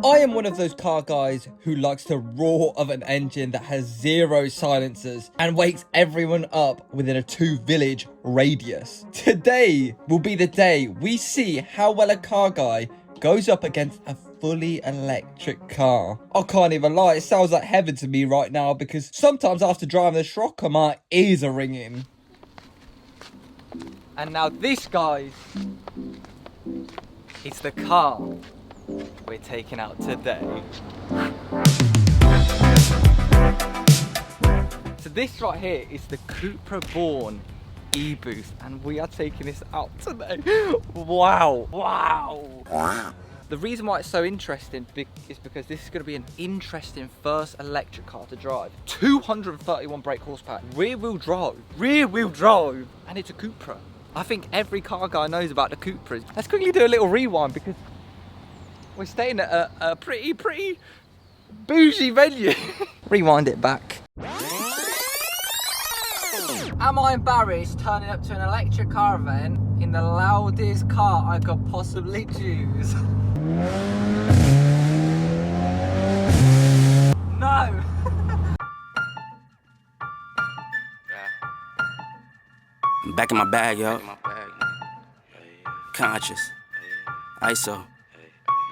I am one of those car guys who likes the roar of an engine that has 0 silencers and wakes everyone up within a 2-village radius. Today will be the day we see how well a car guy goes up against a fully electric car. I can't even lie, it sounds like heaven to me right now because sometimes after driving the Schrocker, my ears are ringing. And now this, guys, is the car we're taking out today. So this right here is the Cupra born EBOOST, and we are taking this out today. Wow, wow. The reason why it's so interesting is because this is going to be an interesting first electric car to drive. 231 brake horsepower, rear wheel drive, and it's a Cupra. I think every car guy knows about the Cupras. Let's quickly do a little rewind because we're staying at a pretty bougie venue. Rewind it back. Am I embarrassed turning up to an electric car event in the loudest car I could possibly choose? No! I'm back in my bag, yo. Conscious. ISO.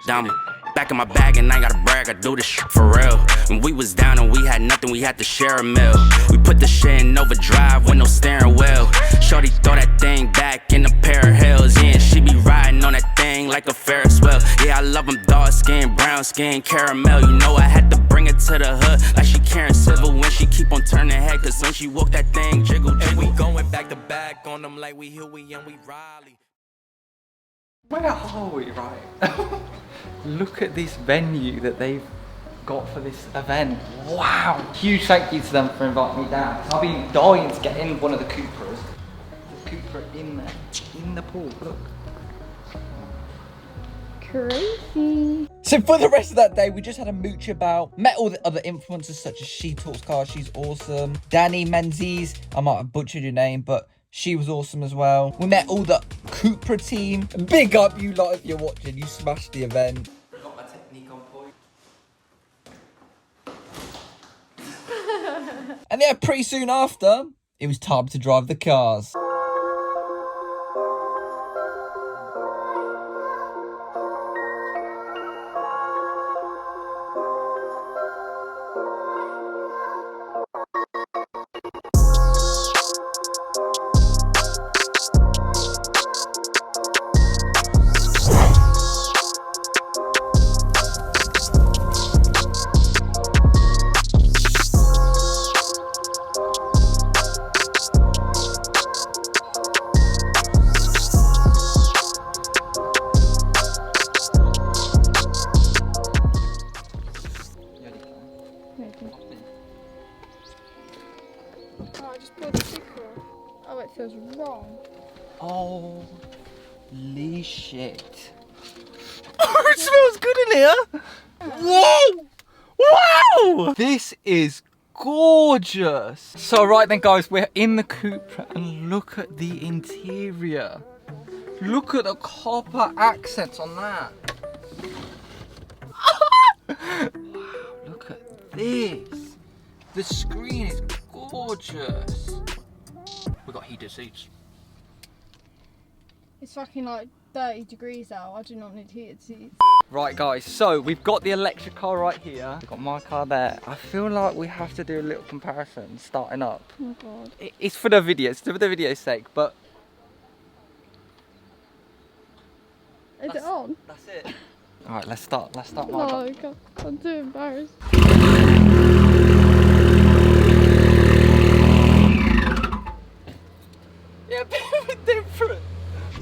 Diamond. Back in my bag and I ain't gotta brag, I do this shit for real. When we was down and we had nothing, we had to share a meal. We put the shit in overdrive with no steering wheel. Shorty throw that thing back in a pair of heels. Yeah, and she be riding on that thing like a Ferris wheel. Yeah, I love them dark skin, brown skin, caramel. You know I had to bring it to the hood like she Karen Civil when she keep on turning head. Cause when she walk that thing jiggle, jiggle. And we going back to back on them like we Huey and we Riley. Where are we, right? Look at this venue that they've got for this event. Wow! Huge thank you to them for inviting me down. I've been dying to get in one of the Cupras. The Cupra in there, in the pool, look. Crazy. So for the rest of that day, we just had a mooch about, met all the other influencers such as She Talks Cars, she's awesome. Danny Menzies, I might have butchered your name, but she was awesome as well. We met all the Cupra team. Big up you lot if you're watching, you smashed the event. Got my technique on point. And yeah, pretty soon after, it was time to drive the cars. Oh, I just pulled the sticker off. Oh, it feels wrong. Holy shit. Oh, it smells good in here. Whoa! Wow! This is gorgeous. So right then, guys, we're in the Cupra and look at the interior. Look at the copper accents on that. Wow, look at this. The screen is gorgeous. We got heated seats. It's fucking like 30 degrees out. I do not need heated seats. Right, guys, so we've got the electric car right here. We've got my car there. I feel like we have to do a little comparison starting up. Oh my god. It's for the video, it's for the video's sake, but... Is it on? That's it. Alright, let's start my No, God, I'm too embarrassed. Yeah, a bit different.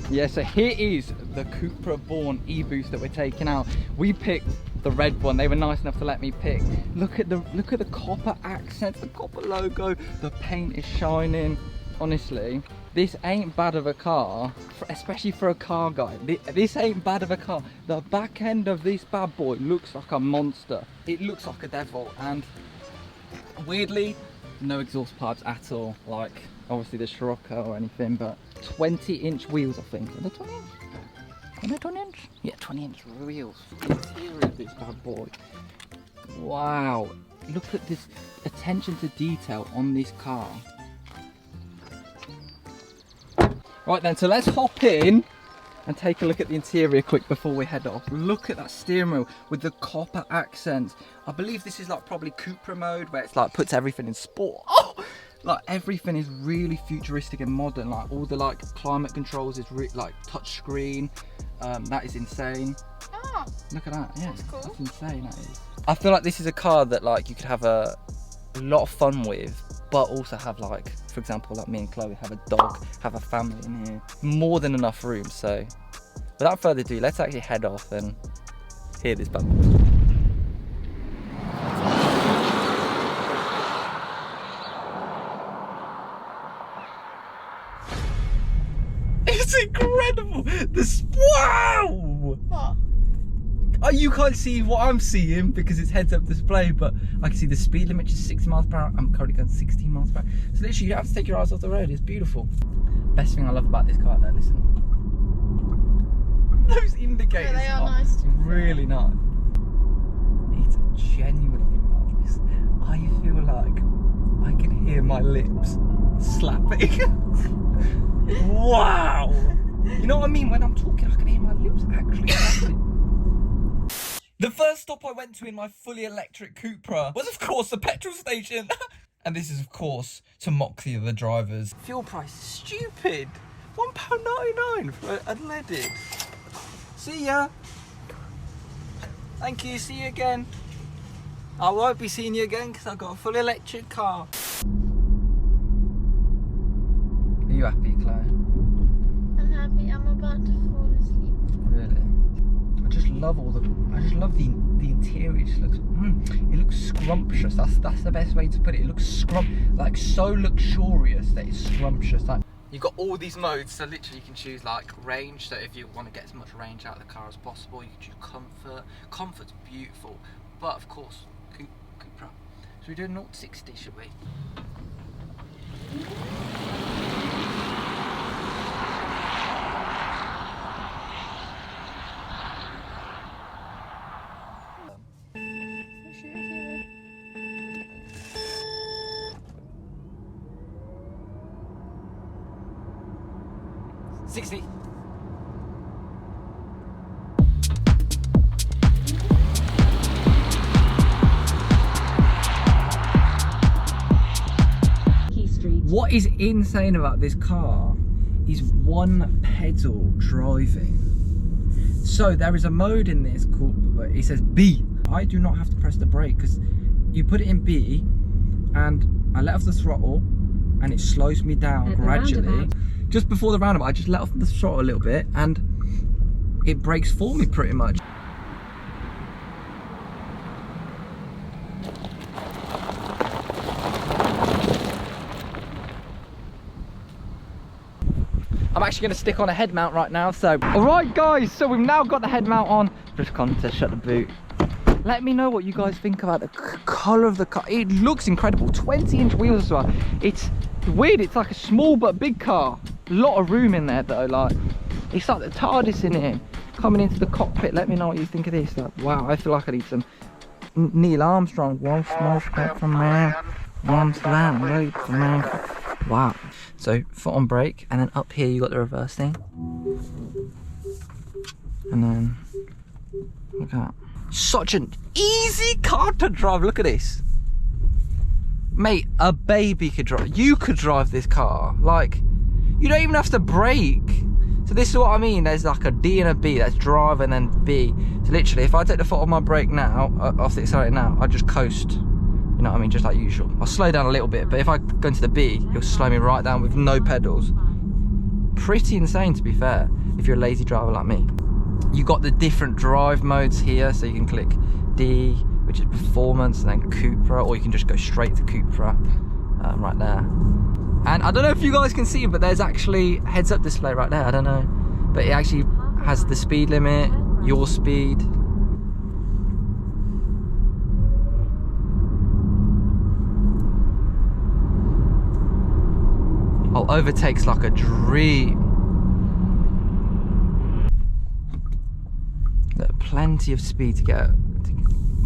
Yeah, so here is the Cupra born EBOOST that we're taking out. We picked the red one. They were nice enough to let me pick. Look at the copper accents, the copper logo. The paint is shining. Honestly, this ain't bad of a car, especially for a car guy. This ain't bad of a car. The back end of this bad boy looks like a monster. It looks like a devil, and weirdly, no exhaust pipes at all. Like obviously the Scirocco or anything, but 20-inch wheels, I think. Are they 20-inch? I Am I 20-inch? Yeah, 20-inch wheels. The interior of this bad boy. Wow. Look at this attention to detail on this car. Right then, so let's hop in and take a look at the interior quick before we head off. Look at that steering wheel with the copper accents. I believe this is like probably Cupra mode, where it's like puts everything in sport. Oh! Like everything is really futuristic and modern. Like all the like climate controls is like touch screen. That is insane. Oh, look at that. Yeah, that's cool. That's insane. That is. I feel like this is a car that like you could have a lot of fun with, but also have like, for example, like me and Chloe have a dog, have a family in here. More than enough room. So without further ado, let's actually head off and hear this bad boy. It's incredible! Wow! what? Oh, you can't see what I'm seeing because it's heads-up display, but I can see the speed limit is 60 miles per hour. I'm currently going 16 miles per hour. So literally, you don't have to take your eyes off the road. It's beautiful. Best thing I love about this car, though, listen. Those indicators Yeah, they are nice. really nice. It's genuinely nice. I feel like I can hear my lips slapping. Wow! You know what I mean? When I'm talking, I can hear my lips actually slapping. The first stop I went to in my fully electric Cupra was, of course, the petrol station. And this is, of course, to mock the other drivers. Fuel price is stupid. £1.99 for unleaded. See ya. Thank you. See you again. I won't be seeing you again because I've got a fully electric car. Are you happy, Chloe? I'm happy. I'm about to fall asleep. Really? I just love the interior. It just looks, it looks scrumptious. That's the best way to put it. It looks like so luxurious that it's scrumptious. Like, you've got all these modes, so literally you can choose like range. So if you want to get as much range out of the car as possible, you can choose comfort. Comfort's beautiful, but of course, Cupra. So we do 0 to 60, should we? $60. What is insane about this car is one pedal driving. So there is a mode in this called, it says B. I do not have to press the brake because you put it in B and I let off the throttle and it slows me down gradually. Just before the roundabout, I just let off the throttle a little bit and it brakes for me pretty much. I'm actually going to stick on a head mount right now, so. Alright guys, so we've now got the head mount on. Just gone to shut the boot. Let me know what you guys think about the colour of the car. It looks incredible. 20-inch wheels as well. It's weird, it's like a small but big car. A lot of room in there though, like. It's like the TARDIS in here. Coming into the cockpit, let me know what you think of this. Like, wow, I feel like I need some Neil Armstrong. One small step for man, one slam leap for man. Wow. So foot on brake, and then up here you got the reverse thing. And then, look at that. Such an easy car to drive, look at this. Mate, a baby could drive, you could drive this car. Like, you don't even have to brake. So this is what I mean, there's like a D and a B, that's drive and then B. So literally, if I take the foot on my brake now, off the accelerator now, I just coast. You know what I mean, just like usual. I'll slow down a little bit, but if I go into the B, you'll slow me right down with no pedals. Pretty insane, to be fair, if you're a lazy driver like me. You got the different drive modes here, so you can click D, which is performance, and then Cupra, or you can just go straight to Cupra, right there. And I don't know if you guys can see, but there's actually heads-up display right there, I don't know. But it actually has the speed limit, your speed. Oh, overtake's like a dream. plenty of speed to get,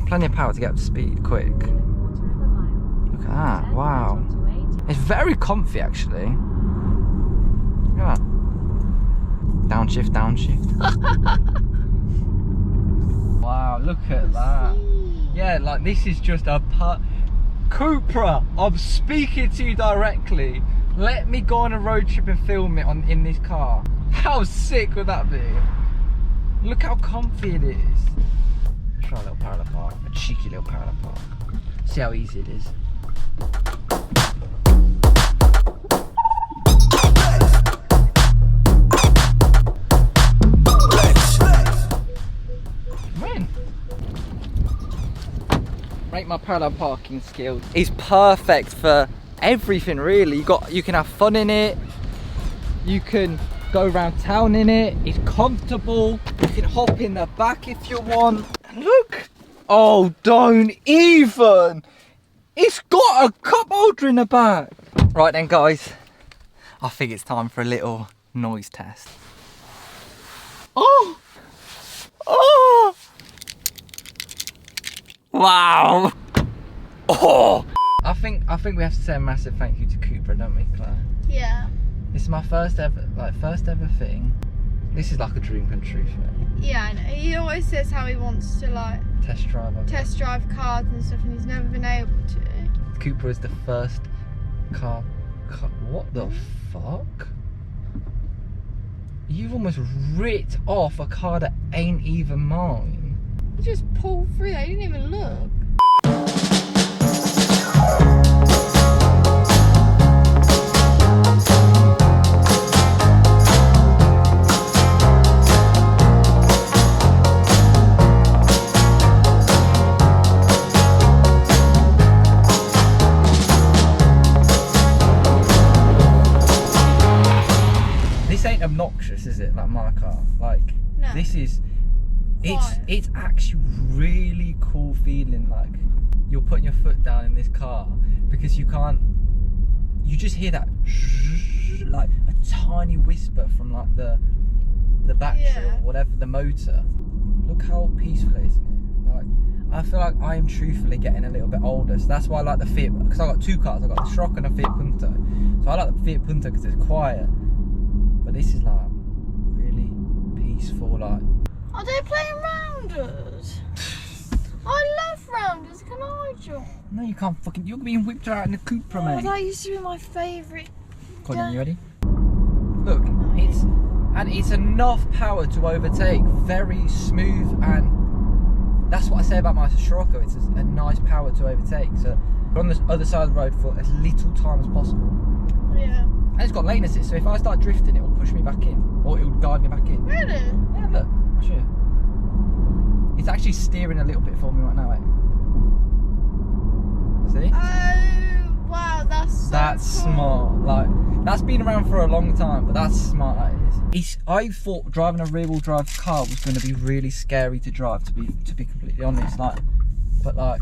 plenty of power to get up to speed quick. Look at that, wow. It's very comfy actually. Look at that. Downshift, downshift. Wow, look at that. Yeah, like this is just a Cupra, I'm speaking to you directly. Let me go on a road trip and film it in this car. How sick would that be? Look how comfy it is. Try a little parallel park, a cheeky little parallel park. See how easy it is. Rate my parallel parking skills. It's perfect for everything really. You can have fun in it. You can go around town in it. It's comfortable. You can hop in the back if you want. Look. Oh, don't even. It's got a cup holder in the back. Right then guys, I think it's time for a little noise test. Oh. Oh. Wow. Oh. I think we have to say a massive thank you to Cupra, don't we, Claire? Yeah. This is my first ever thing. This is like a dream come true for me. Yeah, I know. He always says how he wants to like Test drive cars and stuff, and he's never been able to. Cupra is the first car. What the fuck? You've almost ripped off a car that ain't even mine. He just pulled through there, he didn't even look. This ain't obnoxious, is it? Like my car. Like No. this is. It's actually really cool feeling like you're putting your foot down in this car because you just hear that like a tiny whisper from like the battery or whatever, the motor. Look how peaceful it is. Like I feel like I am truthfully getting a little bit older, so that's why I like the Fiat, because I got two cars. I got the Scirocco and a Fiat Punto, so I like the Fiat Punto because it's quiet, but this is like really peaceful. Like, Are they playing rounders? I love rounders, can I join? no, you can't fucking. You're being whipped out in the Cupra, mate. That used to be my favourite. Come on, you ready? Look, it's enough power to overtake, very smooth, and that's what I say about my Scirocco. It's a nice power to overtake. So we're on the other side of the road for as little time as possible. Yeah. And it's got lane assist, so if I start drifting, it will push me back in, or it will guide me back in. Really? Yeah, look, I'll show you. It's actually steering a little bit for me right now, See? Oh, wow, that's so That's cool. smart. Like, that's been around for a long time, but that's smart, that is. I thought driving a rear-wheel drive car was going to be really scary to drive, to be completely honest. Like, but like,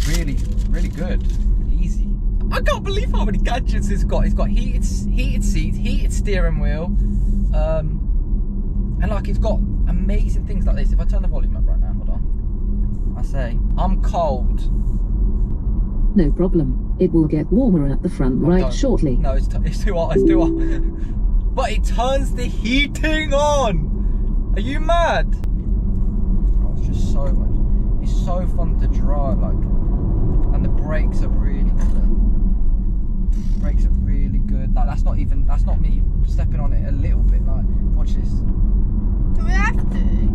really, really good, easy. I can't believe how many gadgets it's got. It's got heated seats, heated steering wheel, and like it's got amazing things like this. If I turn the volume up right now, hold on. I say, I'm cold. No problem. It will get warmer at the front right shortly. No, it's too hot. It's too hot. But it turns the heating on. Are you mad? Oh, it's just so much. It's so fun to drive, like, and the brakes are really good. Brakes are really good. Like that's not me stepping on it a little bit. Like, watch this. Do we have to?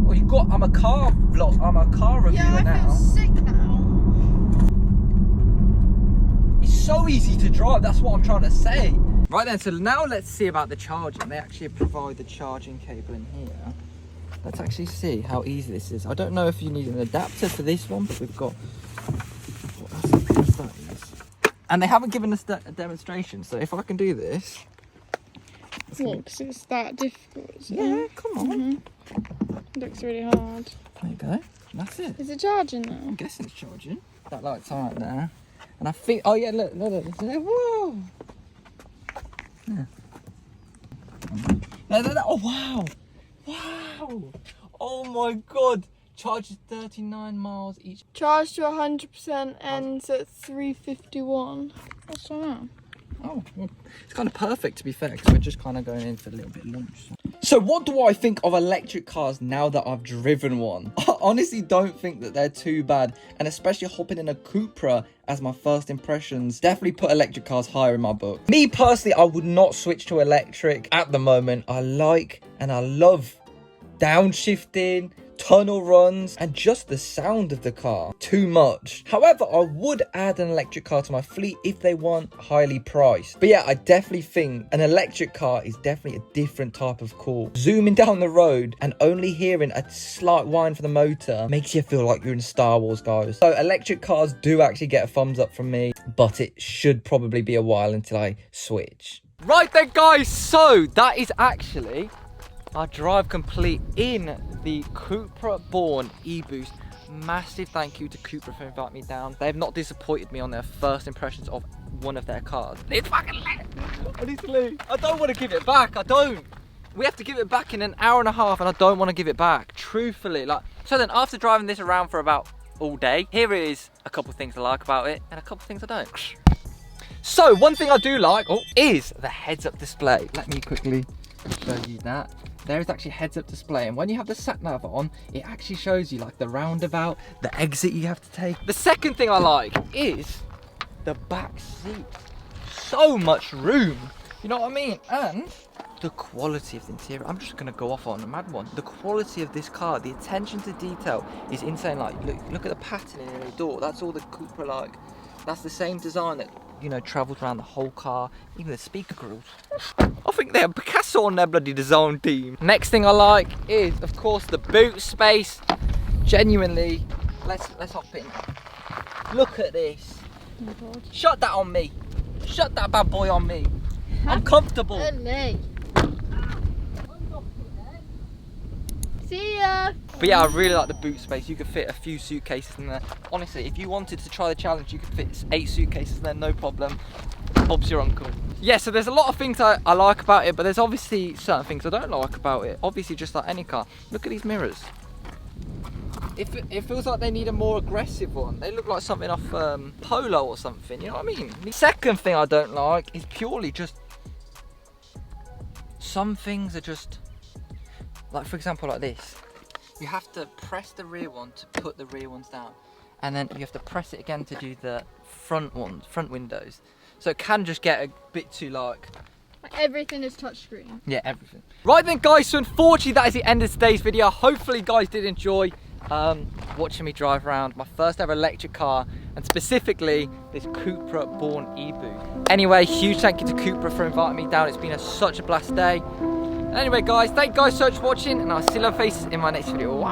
Well, I'm a car reviewer Yeah, I now. feel sick now. It's so easy to drive, that's what I'm trying to say. Right then, so now let's see about the charging. They actually provide the charging cable in here. Let's actually see how easy this is. I don't know if you need an adapter for this one, but we've got, what else that is. And they haven't given us a demonstration, so if I can do this. What, because it's that difficult? Yeah, come on. Looks really hard. There you go, that's it. Is it charging now? I'm guessing it's charging. That light's on right there. And I think, oh yeah, look. Whoa! Yeah. Oh wow! Wow. Oh my God. Charges 39 miles each. Charge to 100% ends at 3:51. What's that? Oh, well, it's kind of perfect to be fair, because we're just kind of going in for a little bit of lunch. So what do I think of electric cars now that I've driven one? I honestly don't think that they're too bad, and especially hopping in a Cupra as my first impressions definitely put electric cars higher in my book. Me personally, I would not switch to electric at the moment. I like and I love downshifting, tunnel runs, and just the sound of the car too much. However, I would add an electric car to my fleet if they weren't highly priced. But yeah, I definitely think an electric car is definitely a different type of cool. Zooming down the road and only hearing a slight whine for the motor makes you feel like you're in Star Wars, guys. So electric cars do actually get a thumbs up from me, but it should probably be a while until I switch. Right then, guys, so that is actually our drive complete in the Cupra Born EBOOST. Massive thank you to Cupra for inviting me down. They have not disappointed me on their first impressions of one of their cars. It's fucking lit. Honestly, I don't want to give it back. I don't. We have to give it back in an hour and a half, and I don't want to give it back. Truthfully, like. So then, after driving this around for about all day, here is a couple of things I like about it, and a couple of things I don't. So one thing I do like is the heads-up display. Let me quickly show you that. There is actually a heads-up display, and when you have the sat-nav on, it actually shows you like the roundabout, the exit you have to take. The second thing I like is the back seat. So much room, you know what I mean? And the quality of the interior. I'm just gonna go off on a mad one. The quality of this car, the attention to detail is insane. Like, look at the patterning in the door. That's all the Cupra like. That's the same design that, you know, travels around the whole car. Even the speaker grills. I think they have Picasso on their bloody design team. Next thing I like is, of course, the boot space. Genuinely, let's hop in. Look at this. Oh my God. Shut that on me. Shut that bad boy on me. I'm comfortable. Hey. See ya. But yeah, I really like the boot space. You could fit a few suitcases in there. Honestly, if you wanted to try the challenge, you could fit 8 suitcases in there, no problem. Bob's your uncle. Yeah, so there's a lot of things I like about it, but there's obviously certain things I don't like about it. Obviously, just like any car. Look at these mirrors. It feels like they need a more aggressive one. They look like something off Polo or something, you know what I mean? The second thing I don't like is purely just, some things are just, like for example like this. You have to press the rear one to put the rear ones down. And then you have to press it again to do the front ones, front windows. So it can just get a bit too like Everything is touchscreen. Yeah, everything. Right then, guys, so unfortunately that is the end of today's video. Hopefully you guys did enjoy watching me drive around my first ever electric car, and specifically this Cupra Born EBOOST. Anyway, huge thank you to Cupra for inviting me down. It's been such a blast day. Anyway guys, thank you guys so much for watching, and I'll see you faces in my next video.